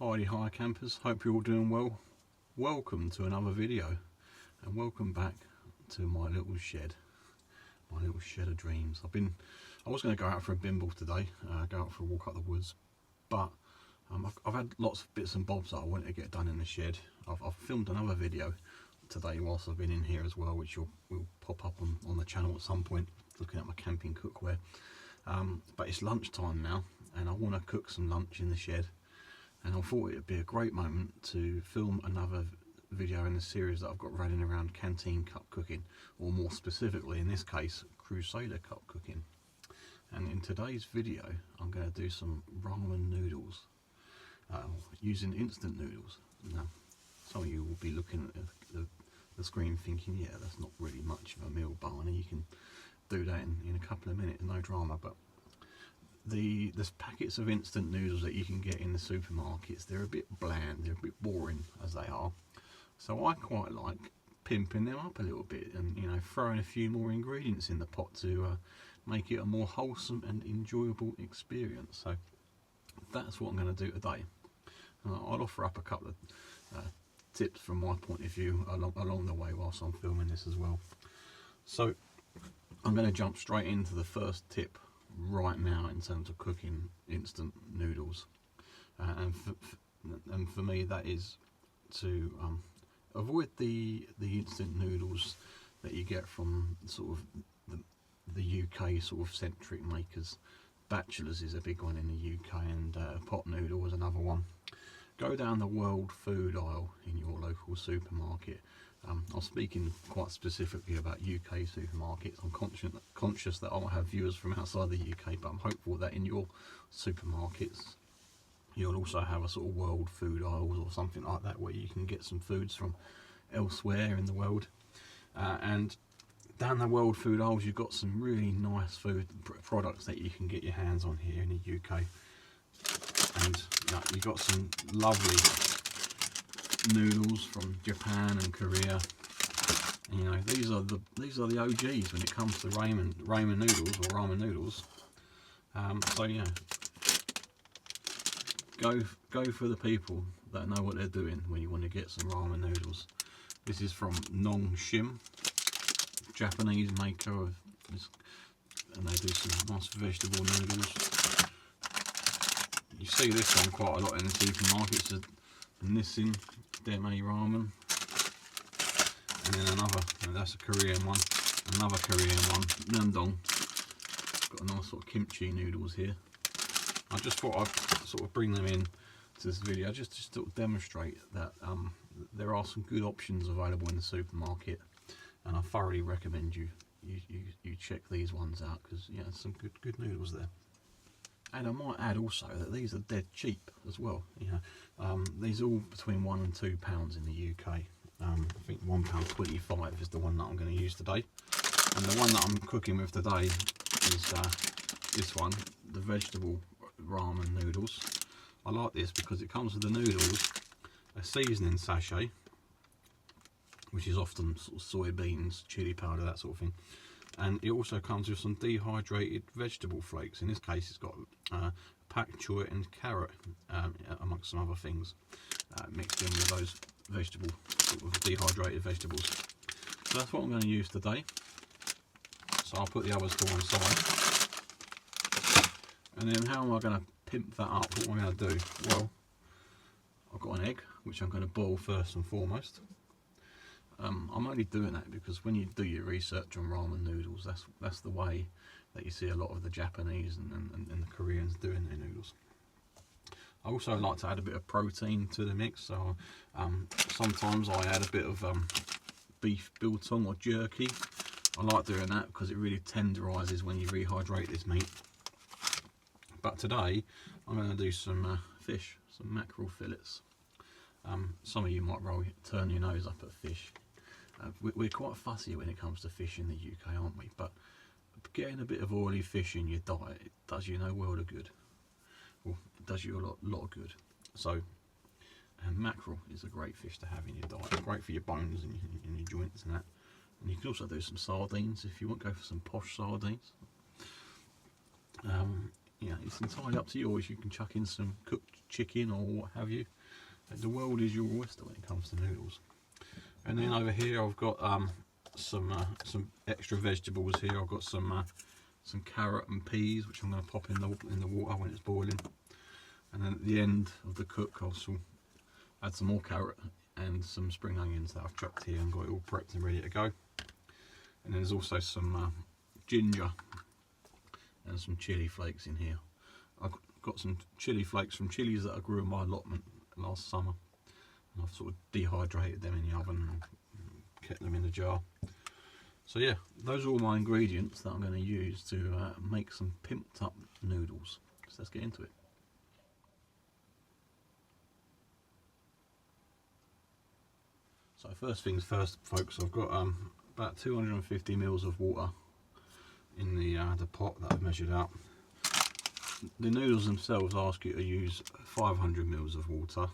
Hi campers, hope you're all doing well. Welcome to another video and welcome back to my little shed of dreams. I was going to go out for a bimble today, go out for a walk up the woods, but I've had lots of bits and bobs that I wanted to get done in the shed. I've filmed another video today whilst I've been in here as well, which will pop up on the channel at some point, looking at my camping cookware. But it's lunchtime now and I want to cook some lunch in the shed, and I thought it would be a great moment to film another video in the series that I've got running around Canteen cup cooking, or more specifically in this case Crusader cup cooking. And in today's video I'm going to do some ramen noodles using instant noodles. Now some of you will be looking at the screen thinking, yeah, that's not really much of a meal, Barney, you can do that in a couple of minutes, no drama. But there's packets of instant noodles that you can get in the supermarkets. They're a bit bland, they're a bit boring as they are, so I quite like pimping them up a little bit and, you know, throwing a few more ingredients in the pot to make it a more wholesome and enjoyable experience. So that's what I'm going to do today. I'll offer up a couple of tips from my point of view along the way whilst I'm filming this as well. So I'm going to jump straight into the first tip right now in terms of cooking instant noodles, and for me that is to avoid the instant noodles that you get from sort of the UK sort of centric makers. Bachelors is a big one in the UK, and pot noodle is another one. Go down the world food aisle in your local supermarket. I'm speaking quite specifically about UK supermarkets. I'm conscious that I'll have viewers from outside the UK, but I'm hopeful that in your supermarkets you'll also have a sort of world food aisles or something like that, where you can get some foods from elsewhere in the world. And down the world food aisles you've got some really nice food products that you can get your hands on here in the UK. And you've got some lovely noodles from Japan and Korea. And, you know, these are the OGs when it comes to ramen noodles or ramen noodles. So yeah, go for the people that know what they're doing when you want to get some ramen noodles. This is from Nongshim, Japanese maker of this, and they do some nice vegetable noodles. You see this one quite a lot in the supermarkets, the Nissin Deme ramen, and then another, that's a Korean one, another Korean one, Namdong. Got a nice sort of kimchi noodles here. I just thought I'd sort of bring them in to this video just to sort of demonstrate that there are some good options available in the supermarket, and I thoroughly recommend you check these ones out, because yeah, there's some good noodles there. And I might add also that these are dead cheap as well. You know, these are all between £1 and £2 in the UK. I think £1.25 is the one that I'm going to use today. And the one that I'm cooking with today is this one, the vegetable ramen noodles. I like this because it comes with the noodles, a seasoning sachet, which is often sort of soybeans, chili powder, that sort of thing. And it also comes with some dehydrated vegetable flakes. In this case it's got pak choy and carrot, amongst some other things, mixed in with those sort of dehydrated vegetables. So that's what I'm going to use today. So I'll put the others to one side. And then how am I going to pimp that up? What am I going to do? Well, I've got an egg which I'm going to boil first and foremost. I'm only doing that because when you do your research on ramen noodles, that's the way that you see a lot of the Japanese and the Koreans doing their noodles. I also like to add a bit of protein to the mix, so sometimes I add a bit of beef biltong or jerky. I like doing that because it really tenderises when you rehydrate this meat. But today I'm going to do some fish, some mackerel fillets. Some of you might turn your nose up at fish. We're quite fussy when it comes to fish in the UK, aren't we? But getting a bit of oily fish in your diet, it does you no world of good. Well, it does you a lot of good. So, mackerel is a great fish to have in your diet. It's great for your bones and your joints and that. And you can also do some sardines if you want. Go for some posh sardines. yeah, it's entirely up to yours. You can chuck in some cooked chicken or what have you. The world is your oyster when it comes to noodles. And then over here I've got some extra vegetables here. I've got some carrot and peas, which I'm going to pop in the water when it's boiling. And then at the end of the cook, I'll add some more carrot and some spring onions that I've chopped here and got it all prepped and ready to go. And then there's also some ginger and some chili flakes in here. I've got some chili flakes from chilies that I grew in my allotment last summer, and I've sort of dehydrated them in the oven and kept them in a jar. So yeah, those are all my ingredients that I'm going to use to make some pimped up noodles. So let's get into it. So first things first, folks, I've got about 250 ml of water in the pot that I've measured out. The noodles themselves ask you to use 500 ml of water,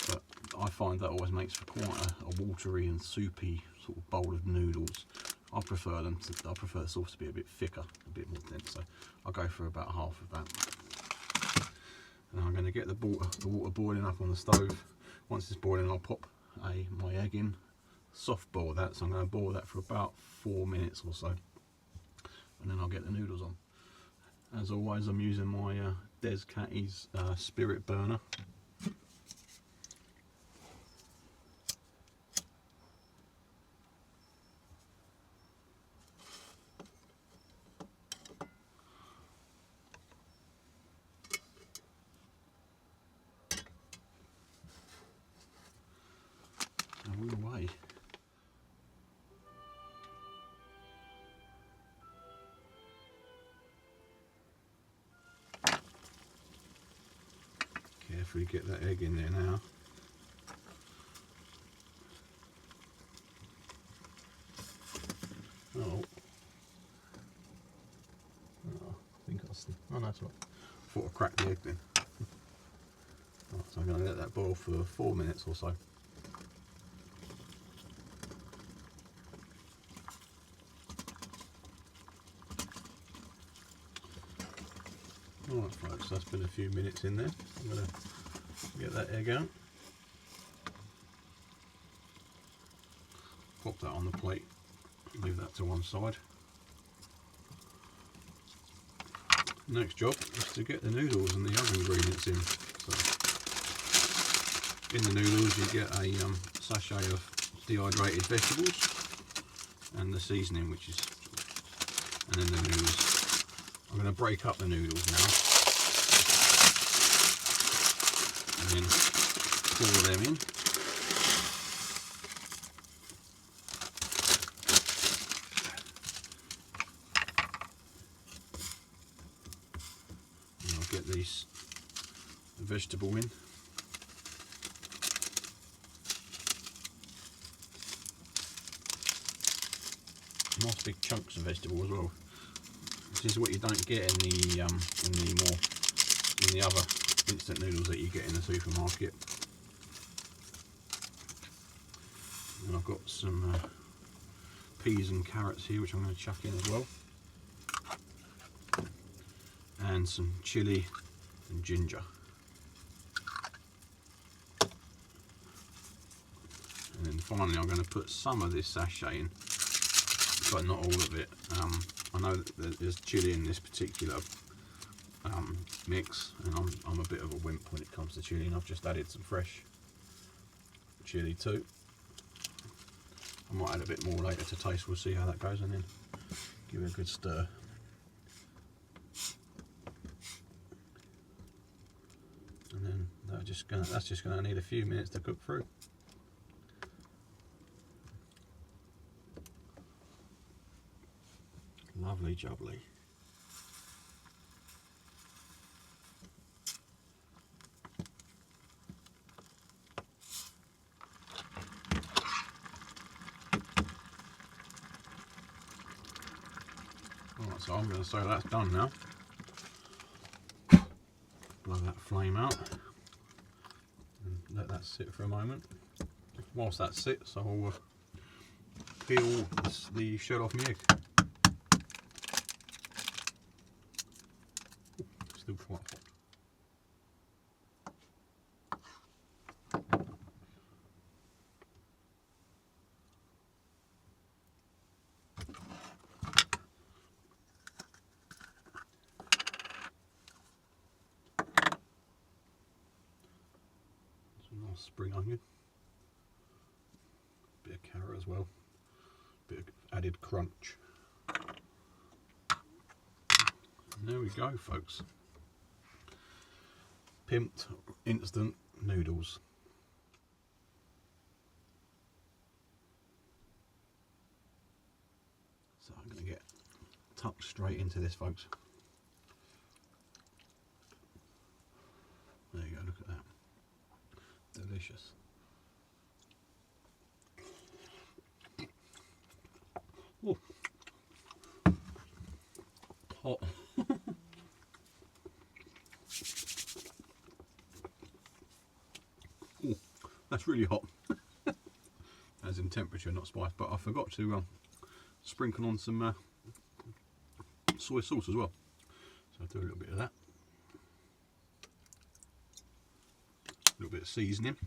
but I find that always makes for quite a watery and soupy sort of bowl of noodles. I prefer the sauce to be a bit thicker, a bit more dense, so I'll go for about half of that. And I'm going to get the water boiling up on the stove. Once it's boiling, I'll pop my egg in, soft boil that, so I'm going to boil that for about 4 minutes or so, and then I'll get the noodles on. As always, I'm using my Des Catty's Spirit burner. And all away. Carefully get that egg in there now. Oh, I think oh no, that's right. I thought I cracked the egg then. Right, so I'm going to let that boil for 4 minutes or so. Alright folks, that's been a few minutes in there. I'm going to get that egg out. Pop that on the plate, leave that to one side. Next job is to get the noodles and the other ingredients in. So, in the noodles you get a sachet of dehydrated vegetables and the seasoning, which is, and then the noodles. I'm going to break up the noodles now and then pour them in. And I'll get the vegetable in. Nice big chunks of vegetable as well. This is what you don't get in the other instant noodles that you get in the supermarket. And I've got some peas and carrots here, which I'm going to chuck in as well, and some chili and ginger. And then finally, I'm going to put some of this sachet in, but not all of it. I know that there's chili in this particular mix, and I'm a bit of a wimp when it comes to chili, and I've just added some fresh chili too. I might add a bit more later to taste, we'll see how that goes, and then give it a good stir. And then that's just going to need a few minutes to cook through. Lovely jubbly. Alright, so I'm going to say that's done now. Blow that flame out and let that sit for a moment. Whilst that sits, I'll peel the shell off my egg. still quite hot. Nice spring onion, bit of carrot as well, bit of added crunch. And there we go, folks. Pimped instant noodles. So I'm going to get tucked straight into this, folks. There you go, look at that. Delicious. Oh, hot. Oh, that's really hot. As in temperature, not spice. But I forgot to sprinkle on some soy sauce as well. So I'll do a little bit of that. A little bit of seasoning.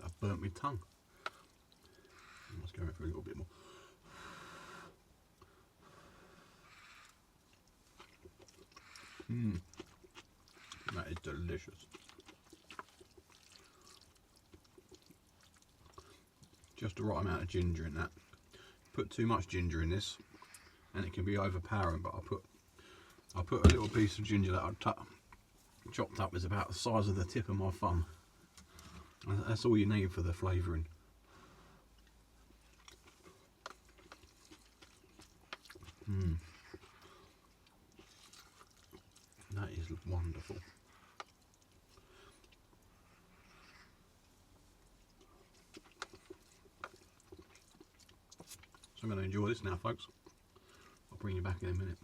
I've burnt my tongue. Let's go for a little bit more. That is delicious. Just the right amount of ginger in that. Put too much ginger in this and it can be overpowering, but I put a little piece of ginger that I chopped up is about the size of the tip of my thumb. And that's all you need for the flavouring. That is wonderful. So I'm going to enjoy this now, folks. I'll bring you back in a minute.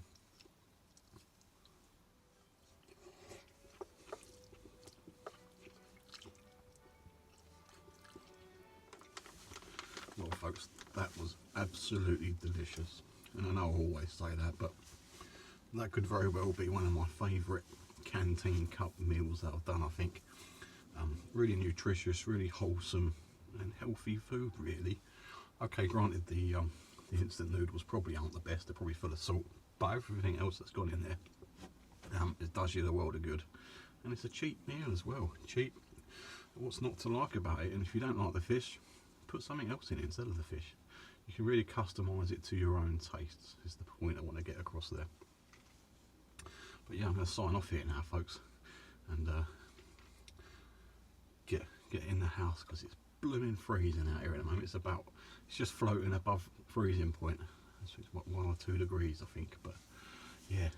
Well, folks, that was absolutely delicious. And I know I always say that, but that could very well be one of my favourite canteen cup meals that I've done, I think. Really nutritious, really wholesome and healthy food, really. Okay, granted the instant noodles probably aren't the best, they're probably full of salt, but everything else that's gone in there, it does you the world of good. And it's a cheap meal as well, cheap. What's not to like about it? And if you don't like the fish, put something else in it instead of the fish. You can really customise it to your own tastes, is the point I want to get across there. But yeah, I'm going to sign off here now, folks, and get in the house because it's blooming freezing out here at the moment. It's just floating above freezing point. It's what, 1 or 2 degrees, I think. But yeah,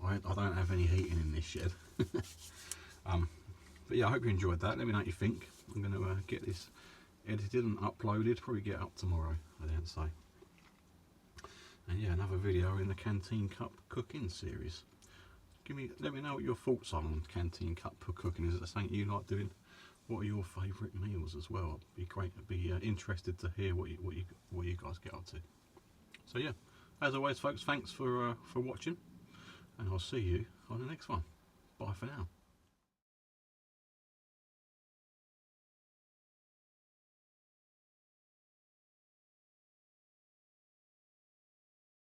I don't have any heating in this shed. But yeah, I hope you enjoyed that. Let me know what you think. I'm going to get this edited and uploaded. Probably get up tomorrow, I didn't say. And yeah, another video in the Canteen Cup cooking series. Let me know what your thoughts are on Canteen Cup cooking. Is it something you like doing? What are your favourite meals as well? It'd be great. I'd be interested to hear what you guys get up to. So yeah, as always, folks, thanks for watching, and I'll see you on the next one. Bye for now.